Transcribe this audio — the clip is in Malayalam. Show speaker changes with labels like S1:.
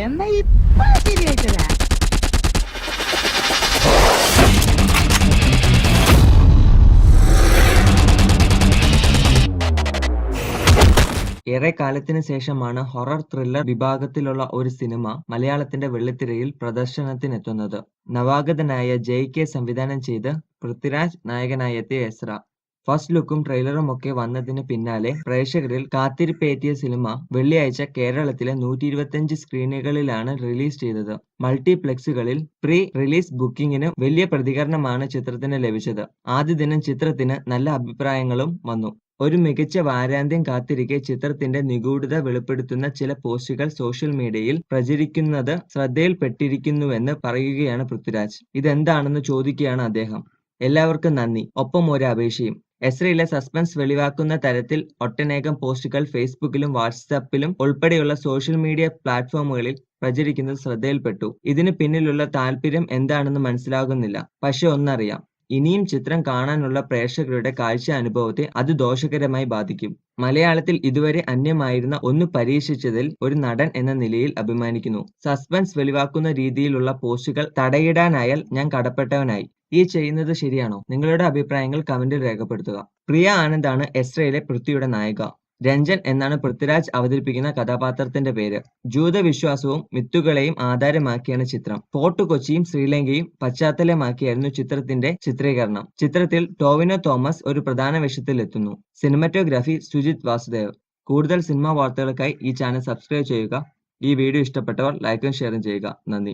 S1: എന്നാ ഇപ്പൊ ശരിയായിട്ടതാ.
S2: ഏറെക്കാലത്തിന് ശേഷമാണ് ഹൊറർ ത്രില്ലർ വിഭാഗത്തിലുള്ള ഒരു സിനിമ മലയാളത്തിന്റെ വെള്ളിത്തിരയിൽ പ്രദർശനത്തിനെത്തുന്നത്. നവാഗതനായ ജെ.കെ. സംവിധാനം ചെയ്ത് പൃഥ്വിരാജ് നായകനായെത്തിയ എസ്ര. ഫസ്റ്റ് ലുക്കും ട്രെയിലറുമൊക്കെ വന്നതിന് പിന്നാലെ പ്രേക്ഷകരിൽ കാത്തിരിപ്പേറ്റിയ സിനിമ വെള്ളിയാഴ്ച കേരളത്തിലെ 125 സ്ക്രീനുകളിലാണ് റിലീസ് ചെയ്തത്. മൾട്ടിപ്ലക്സുകളിൽ പ്രീ റിലീസ് ബുക്കിംഗിന് വലിയ പ്രതികരണമാണ് ചിത്രത്തിന് ലഭിച്ചത്. ആദ്യ ദിനം ചിത്രത്തിന് നല്ല അഭിപ്രായങ്ങളും വന്നു. ഒരു മികച്ച വാരാന്ത്യം കാത്തിരിക്കെ ചിത്രത്തിന്റെ നിഗൂഢത വെളിപ്പെടുത്തുന്ന ചില പോസ്റ്റുകൾ സോഷ്യൽ മീഡിയയിൽ പ്രചരിക്കുന്നത് ശ്രദ്ധയിൽപ്പെട്ടിരിക്കുന്നുവെന്ന് പറയുകയാണ് പൃഥ്വിരാജ്. ഇതെന്താണെന്ന് ചോദിക്കുകയാണ് അദ്ദേഹം. എല്ലാവർക്കും നന്ദി, ഒപ്പം ഒരു അപേക്ഷയും. എസ്രയിലെ സസ്പെൻസ് വെളിവാക്കുന്ന തരത്തിൽ ഒട്ടനേകം പോസ്റ്റുകൾ ഫേസ്ബുക്കിലും വാട്സാപ്പിലും ഉൾപ്പെടെയുള്ള സോഷ്യൽ മീഡിയ പ്ലാറ്റ്ഫോമുകളിൽ പ്രചരിക്കുന്നത് ശ്രദ്ധയിൽപ്പെട്ടു. ഇതിന് പിന്നിലുള്ള താല്പര്യം എന്താണെന്ന് മനസ്സിലാകുന്നില്ല. പക്ഷെ ഒന്നറിയാം, ഇനിയും ചിത്രം കാണാനുള്ള പ്രേക്ഷകരുടെ കാഴ്ചാനുഭവത്തെ അത് ദോഷകരമായി ബാധിക്കും. മലയാളത്തിൽ ഇതുവരെ അന്യമായിരുന്ന ഒന്ന് പരീക്ഷിച്ചതിൽ ഒരു നടൻ എന്ന നിലയിൽ അഭിമാനിക്കുന്നു. സസ്പെൻസ് വെളിവാക്കുന്ന രീതിയിലുള്ള പോസ്റ്റുകൾ തടയിടാനായാൽ ഞാൻ കടപ്പെട്ടവനായി. ഈ ചെയ്യുന്നത് ശരിയാണോ? നിങ്ങളുടെ അഭിപ്രായങ്ങൾ കമന്റിൽ രേഖപ്പെടുത്തുക. പ്രിയ ആനന്ദാണ് എസ്രയിലെ പൃഥ്വിയുടെ നായിക. രഞ്ജൻ എന്നാണ് പൃഥ്വിരാജ് അവതരിപ്പിക്കുന്ന കഥാപാത്രത്തിന്റെ പേര്. ജൂതവിശ്വാസവും മിത്തുകളെയും ആധാരമാക്കിയാണ് ചിത്രം. ഫോർട്ട് കൊച്ചിയും ശ്രീലങ്കയും പശ്ചാത്തലമാക്കിയായിരുന്നു ചിത്രത്തിന്റെ ചിത്രീകരണം. ചിത്രത്തിൽ ടോവിനോ തോമസ് ഒരു പ്രധാന വേഷത്തിലെത്തുന്നു. സിനിമാറ്റോഗ്രാഫി സുജിത് വാസുദേവ്. കൂടുതൽ സിനിമാ വാർത്തകൾക്കായി ഈ ചാനൽ സബ്സ്ക്രൈബ് ചെയ്യുക. ഈ വീഡിയോ ഇഷ്ടപ്പെട്ടവർ ലൈക്കും ഷെയറും ചെയ്യുക. നന്ദി.